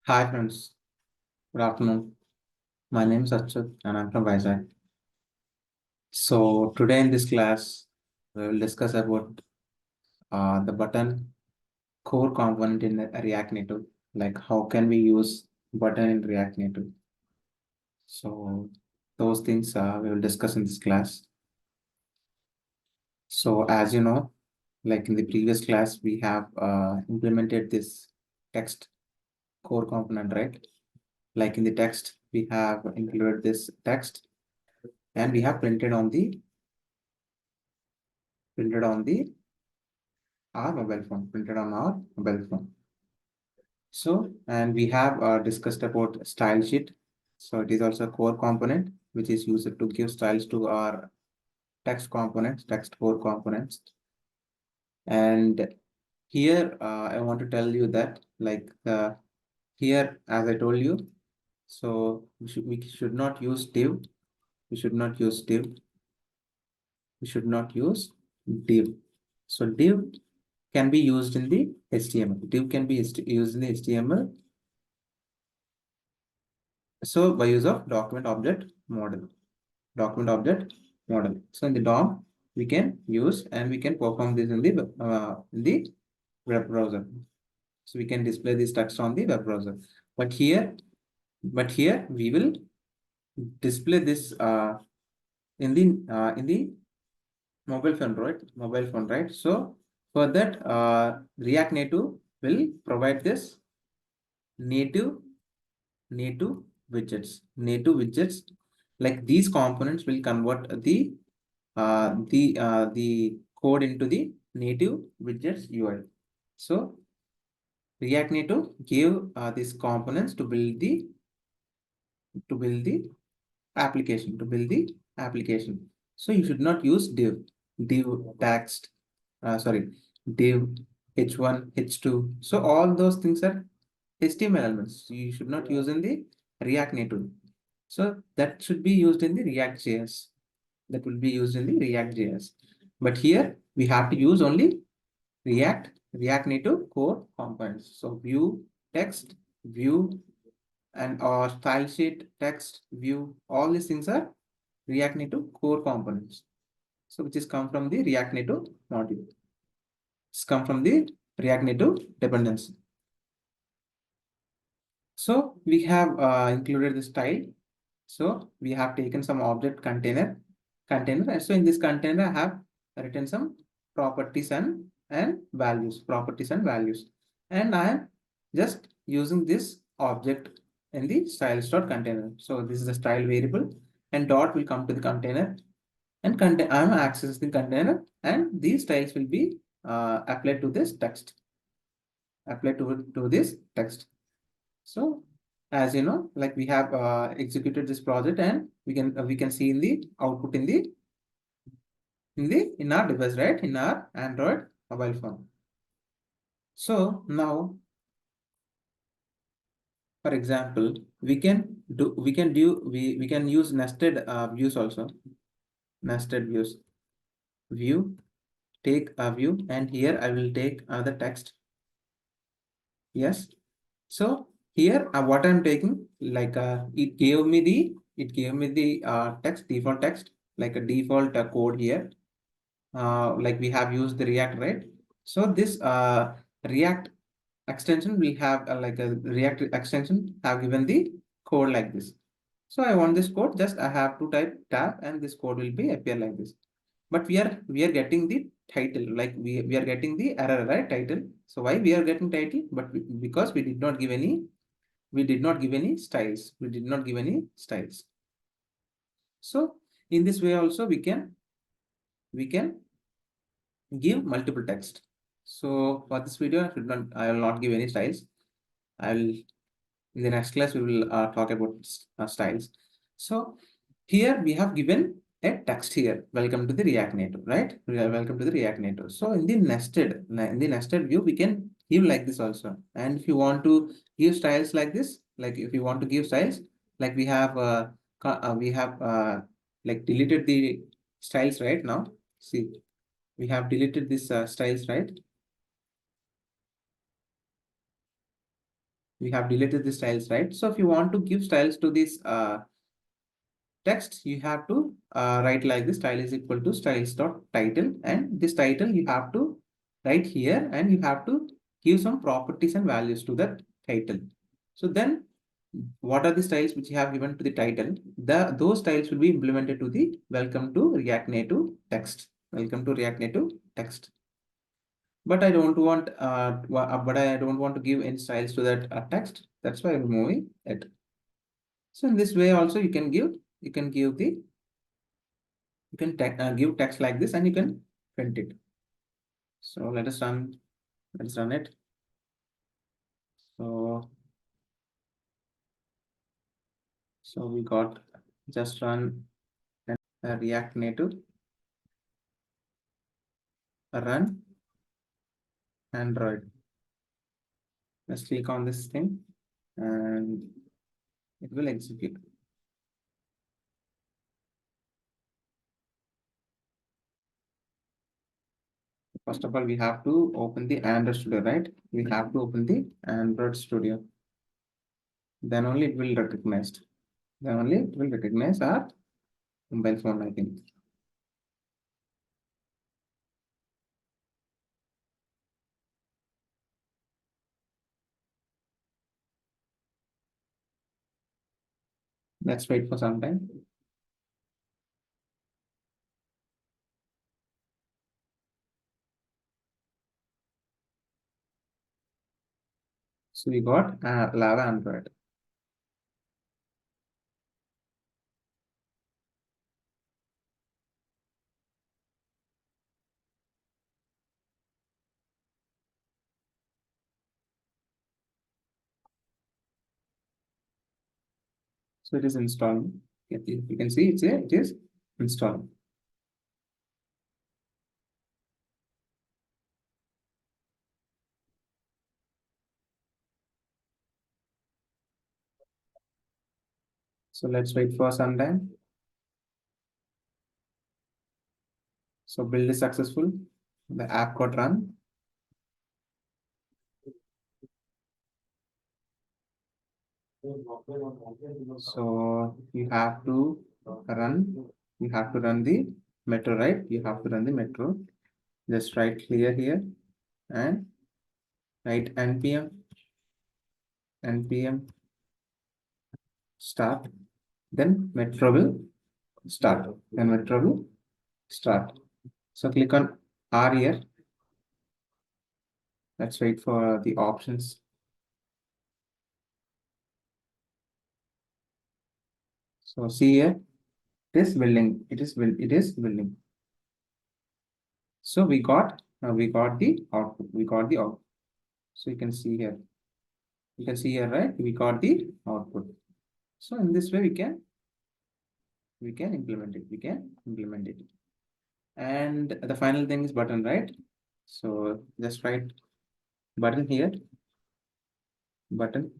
Hi friends, good afternoon. My name is Achyut and I'm from Vizag. So today in this class, we will discuss about the button core component in the React Native, like how can we use button in React Native. So those things we will discuss in this class. So as you know, like in the previous class, we have implemented this text core component, right? Like in the text, we have included this text and we have printed on the our mobile phone, printed on our mobile phone. So, and we have discussed about style sheet. So it is also a core component, which is used to give styles to our text components, text core components. And here, I want to tell you that here, as I told you, so we should not use div. We should not use div. We should not use div. So div can be used in the HTML. Div can be used in the HTML. So by use of document object model. So in the DOM, we can use and we can perform this in the web browser. So we can display this text on the web browser. But here we will display this in the mobile phone, right? Mobile phone, right? So for that, React Native will provide this native native native widgets. Like these components will convert the code into the native widgets UI. So React Native gave these components to build the application. So you should not use div text, sorry, div h1 h2. So all those things are HTML elements. You should not use in the React Native. So that should be used in the React.js. That will be used in the React.js. But here we have to use only React Native core components. So view, text, view, and or style sheet, text, view, all these things are React Native core components. So which is come from the React Native module. It's come from the React Native dependency. So we have included the style. So we have taken some object container. And so in this container, I have written some properties and values. And I am just using this object in the styles.container. So this is a style variable and dot will come to the container and I'm accessing the container and these styles will be applied to this text, to this text. So as you know, like we have executed this project and we can see in the output in our device, right? In our Android mobile phone. So now, for example, we can use nested views also. Nested views. View, take a view, and here I will take the text. Yes. So here what I'm taking, like it gave me the text, default text, like a default code here. Like we have used the React, right? So this React extension we have like a React extension have given the code like this. So I want this code, just I have to type tab and this code will be appear like this. But we are getting the title, like we are getting the error, right? Title. So why we are getting title? But because we did not give any styles. We did not give any styles. So in this way also we can give multiple text. So for this video, I will not give any styles. I will in the next class we will talk about styles. So here we have given a text here. Welcome to the React Native, right? Welcome to the React Native. So in the nested view, we can give like this also. And if you want to give styles like this, like if you want to give styles, like we have like deleted the styles right now. See, we have deleted this styles, right? we have deleted the styles, right? So if you want to give styles to this text, you have to write like this: style is equal to styles dot title, and this title you have to write here, and you have to give some properties and values to that title. So then what are the styles which you have given to the title? Those styles will be implemented to the welcome to React Native text. Welcome to React Native text. But I don't want to give any styles to that text. That's why I'm removing it. So in this way also you can give give text like this, and you can print it. So let's run it. So we got just run React Native, run Android. Let's click on this thing and it will execute. First of all, we have to open the Android Studio, right? We have to open the Android Studio. Then only it will recognize. Then only it will recognize our mobile phone, I think. Let's wait for some time. So we got Lava Android. So it is installing. You can see it is installing. So let's wait for some time. So build is successful. The app got run. So you have to run the metro, right? You have to run the metro. Just write clear here and write npm start. Then metro will start. So click on R here. Let's wait for the options. So see here, it is building. It is building. So we got the output. So you can see here. Right? We got the output. So in this way we can implement it. And the final thing is button, right? So just write button here. Button.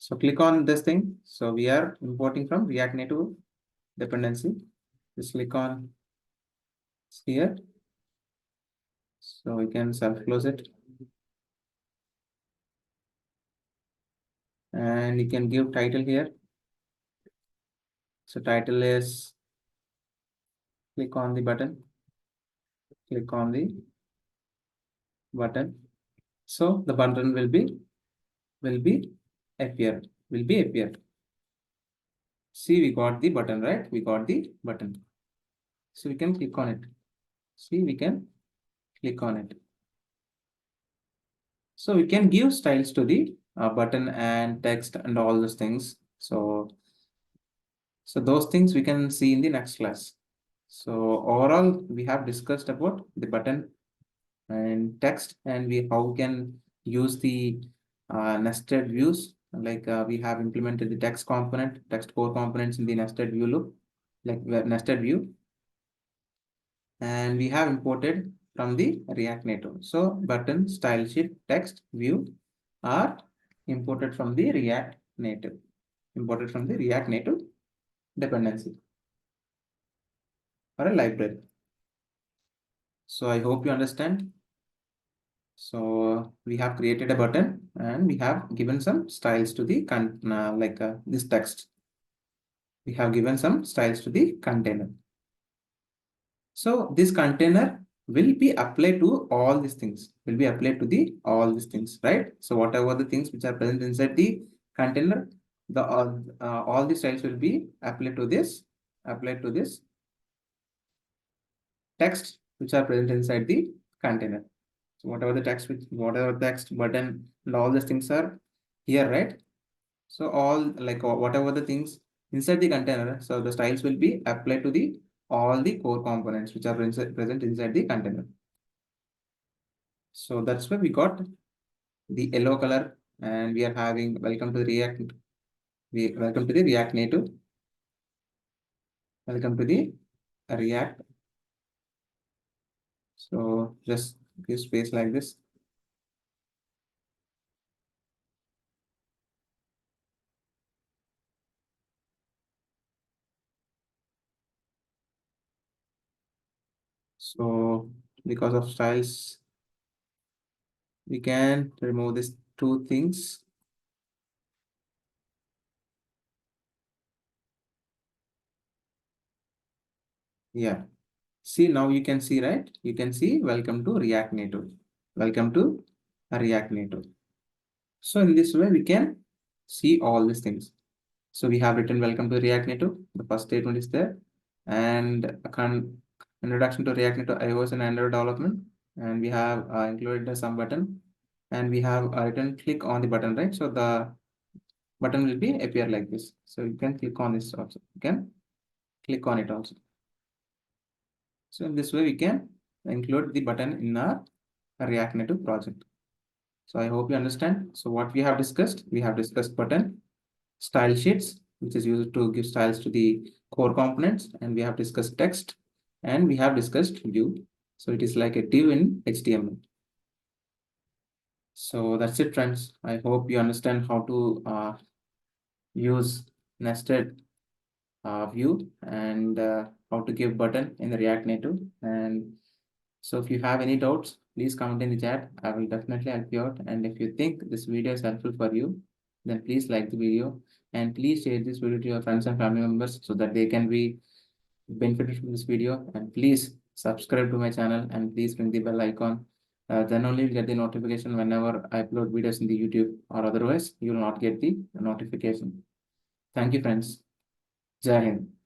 So click on this thing. So we are importing from React Native dependency. Just click on here. So we can self-close it. And you can give title here. So title is, click on the button. So the button will be appear. See, we got the button, right? We got the button. So we can click on it. See, we can click on it. So we can give styles to the button and text and all those things. So those things we can see in the next class. So overall, we have discussed about the button and text, and how we can use the nested views. Like we have implemented the text core components in the nested view loop, like nested view, and we have imported from the React Native. So button, style sheet, text, view are imported from the React Native, dependency or a library. So I hope you understand. So we have created a button and we have given some styles to the this text. We have given some styles to the container. So this container will be applied to all these things, all these things, right? So whatever the things which are present inside the container, the all the styles will be applied to this text which are present inside the container. So whatever text button and all these things are here, right? So all whatever the things inside the container, so the styles will be applied to the all the core components which are present inside the container. So that's why we got the yellow color, and we are having welcome to the React Native. Welcome to the React. So just give space like this. So because of styles, we can remove these two things. Yeah. See, now you can see, right? You can see welcome to React Native. Welcome to React Native. So in this way, we can see all these things. So we have written welcome to React Native. The first statement is there. And a introduction to React Native iOS and Android development. And we have included the some button. And we have written click on the button, right? So the button will be appear like this. So you can click on this also. You can click on it also. So in this way, we can include the button in our React Native project. So I hope you understand. So what we have discussed button, style sheets, which is used to give styles to the core components, and we have discussed text, and we have discussed div. So it is like a div in HTML. So that's it, friends. I hope you understand how to use nested view and how to give button in the React Native. And so if you have any doubts, please comment in the chat. I will definitely help you out. And if you think this video is helpful for you, then please like the video and please share this video to your friends and family members so that they can be benefited from this video. And please subscribe to my channel and please ring the bell icon. Then only you'll get the notification whenever I upload videos in the YouTube, or otherwise you will not get the notification. Thank you, friends. Jai Hind.